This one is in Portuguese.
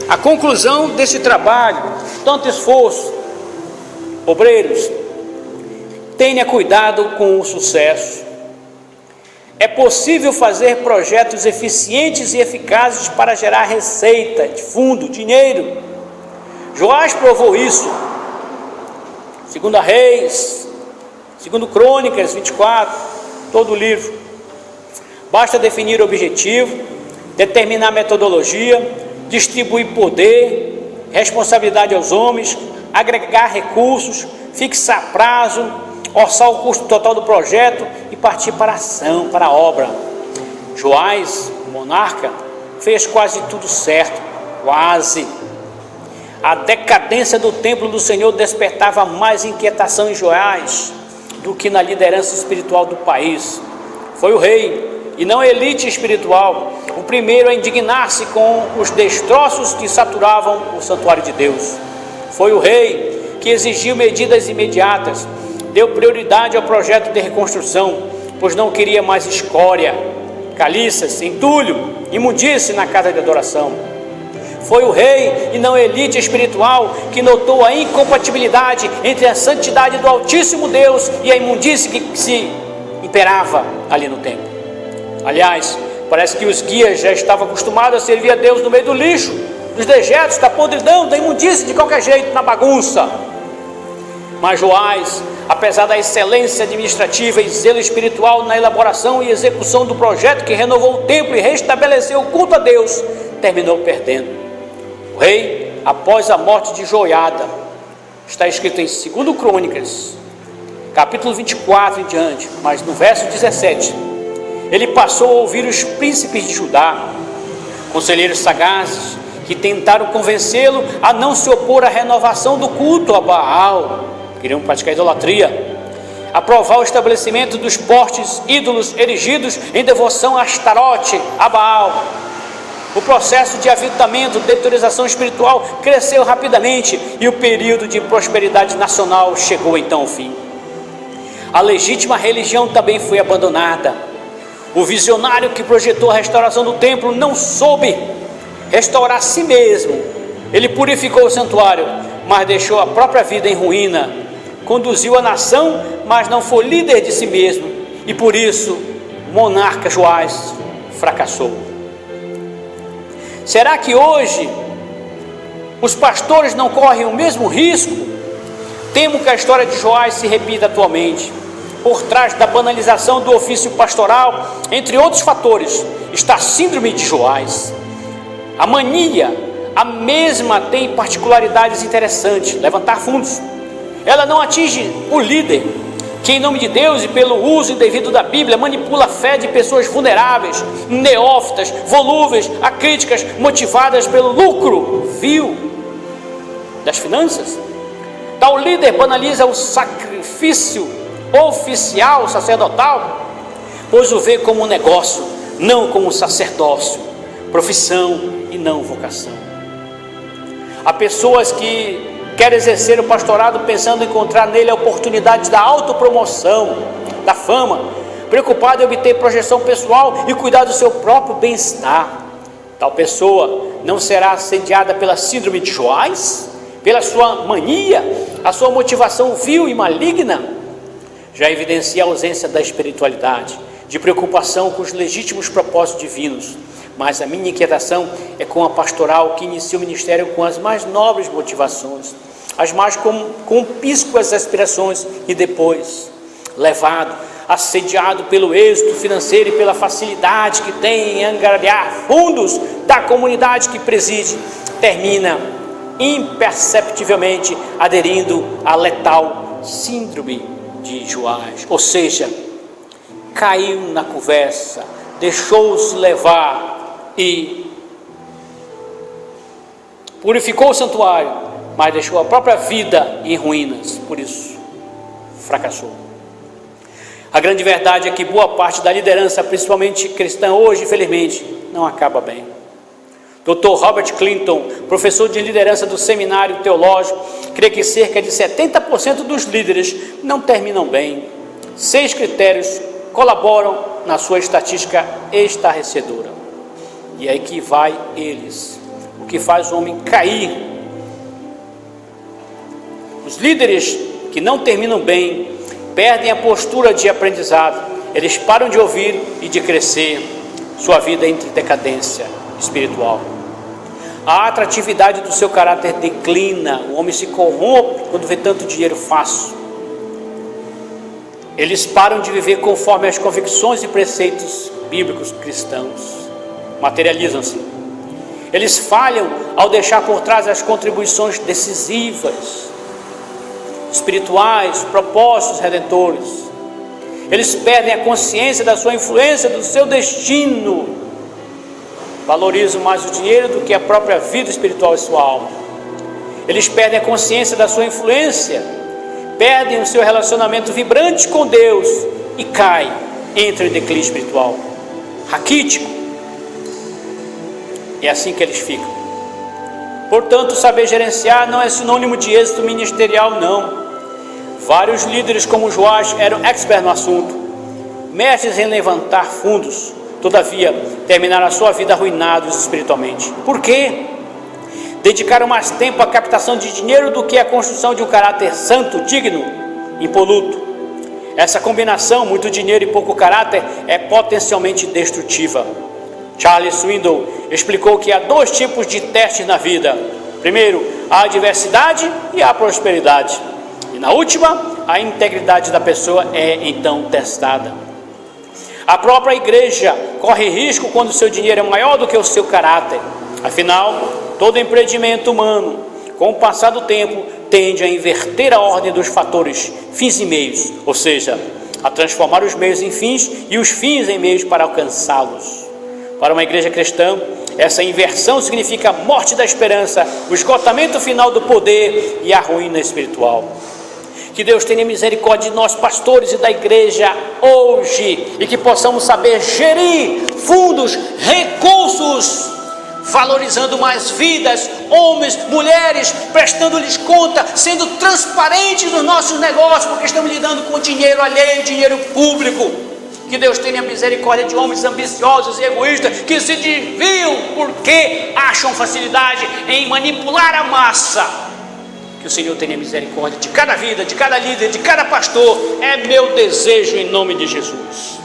A conclusão desse trabalho, tanto esforço, obreiros, tenha cuidado com o sucesso. É possível fazer projetos eficientes e eficazes para gerar receita, de fundo, dinheiro. Joás provou isso. 2 Reis, 2 Crônicas 24, todo o livro. Basta definir o objetivo, determinar a metodologia, distribuir poder, responsabilidade aos homens, agregar recursos, fixar prazo, orçar o custo total do projeto e partir para a ação, para a obra. Joás, o monarca, fez quase tudo certo, quase. A decadência do templo do Senhor despertava mais inquietação em Joás do que na liderança espiritual do país. Foi o rei, e não a elite espiritual, o primeiro a indignar-se com os destroços que saturavam o santuário de Deus. Foi o rei que exigiu medidas imediatas, deu prioridade ao projeto de reconstrução, pois não queria mais escória, caliças, entulho, imundície na casa de adoração. Foi o rei e não a elite espiritual que notou a incompatibilidade entre a santidade do Altíssimo Deus e a imundície que se imperava ali no templo. Aliás, parece que os guias já estavam acostumados a servir a Deus no meio do lixo, dos dejetos, da podridão, da imundície, de qualquer jeito, na bagunça. Mas Joás, apesar da excelência administrativa e zelo espiritual na elaboração e execução do projeto que renovou o templo e restabeleceu o culto a Deus, terminou perdendo. O rei, após a morte de Joiada, está escrito em 2 Crônicas, capítulo 24 em diante, mas no verso 17, ele passou a ouvir os príncipes de Judá, conselheiros sagazes, que tentaram convencê-lo a não se opor à renovação do culto a Baal, queriam praticar idolatria, aprovar o estabelecimento dos postes ídolos erigidos em devoção a Astarote, a Baal. O processo de aviltamento, deteriorização espiritual cresceu rapidamente e o período de prosperidade nacional chegou então ao fim. A legítima religião também foi abandonada. O visionário que projetou a restauração do templo não soube restaurar a si mesmo. Ele purificou o santuário, mas deixou a própria vida em ruína. Conduziu a nação, mas não foi líder de si mesmo. E por isso, o monarca Joás fracassou. Será que hoje os pastores não correm o mesmo risco? Temo que a história de Joás se repita atualmente. Por trás da banalização do ofício pastoral, entre outros fatores, está a síndrome de Joás. A mania, a mesma, tem particularidades interessantes: levantar fundos. Ela não atinge o líder, que em nome de Deus e pelo uso indevido da Bíblia, manipula a fé de pessoas vulneráveis, neófitas, volúveis, acríticas, motivadas pelo lucro vil das finanças. Tal líder banaliza o sacrifício oficial, sacerdotal, pois o vê como um negócio, não como um sacerdócio, profissão e não vocação. Há pessoas que querem exercer o pastorado pensando em encontrar nele a oportunidade da autopromoção, da fama, preocupado em obter projeção pessoal e cuidar do seu próprio bem-estar. Tal pessoa não será assediada pela síndrome de Joás, pela sua mania, a sua motivação vil e maligna? Já evidencia a ausência da espiritualidade, de preocupação com os legítimos propósitos divinos. Mas a minha inquietação é com a pastoral que inicia o ministério com as mais nobres motivações, as mais compíscuas aspirações, e depois, levado, assediado pelo êxito financeiro e pela facilidade que tem em angariar fundos da comunidade que preside, termina imperceptivelmente aderindo à letal síndrome de Joás, ou seja, caiu na conversa, deixou-se levar e purificou o santuário, mas deixou a própria vida em ruínas, por isso fracassou. A grande verdade é que boa parte da liderança, principalmente cristã hoje, infelizmente, não acaba bem. Dr. Robert Clinton, professor de liderança do Seminário Teológico, crê que cerca de 70% dos líderes não terminam bem. 6 critérios colaboram na sua estatística estarrecedora. E aí que vai eles. o que faz o homem cair. Os líderes que não terminam bem perdem a postura de aprendizado, eles param de ouvir e de crescer, sua vida entra em decadência espiritual. A atratividade do seu caráter declina, o homem se corrompe quando vê tanto dinheiro fácil. Eles param de viver conforme as convicções e preceitos bíblicos cristãos, materializam-se. Eles falham ao deixar por trás as contribuições decisivas, espirituais, propósitos redentores. Eles perdem a consciência da sua influência, do seu destino. Valorizam mais o dinheiro do que a própria vida espiritual e sua alma. Eles perdem a consciência da sua influência, perdem o seu relacionamento vibrante com Deus e caem, entram em declínio espiritual, raquítico. É assim que eles ficam. Portanto, saber gerenciar não é sinônimo de êxito ministerial, não. Vários líderes como Joás eram experts no assunto, mestres em levantar fundos, todavia terminaram a sua vida arruinados espiritualmente. Por quê? Dedicaram mais tempo à captação de dinheiro do que à construção de um caráter santo, digno, impoluto. Essa combinação, muito dinheiro e pouco caráter, é potencialmente destrutiva. Charles Swindoll explicou que há dois tipos de testes na vida. Primeiro, a adversidade e a prosperidade. E na última, a integridade da pessoa é então testada. A própria igreja corre risco quando o seu dinheiro é maior do que o seu caráter. Afinal, todo empreendimento humano, com o passar do tempo, tende a inverter a ordem dos fatores fins e meios, ou seja, a transformar os meios em fins e os fins em meios para alcançá-los. Para uma igreja cristã, essa inversão significa a morte da esperança, o esgotamento final do poder e a ruína espiritual. Que Deus tenha misericórdia de nós, pastores e da igreja hoje, e que possamos saber gerir fundos, recursos, valorizando mais vidas, homens, mulheres, prestando-lhes conta, sendo transparentes nos nossos negócios, porque estamos lidando com dinheiro alheio, dinheiro público. Que Deus tenha misericórdia de homens ambiciosos e egoístas que se desviam porque acham facilidade em manipular a massa. Que o Senhor tenha misericórdia de cada vida, de cada líder, de cada pastor. É meu desejo em nome de Jesus.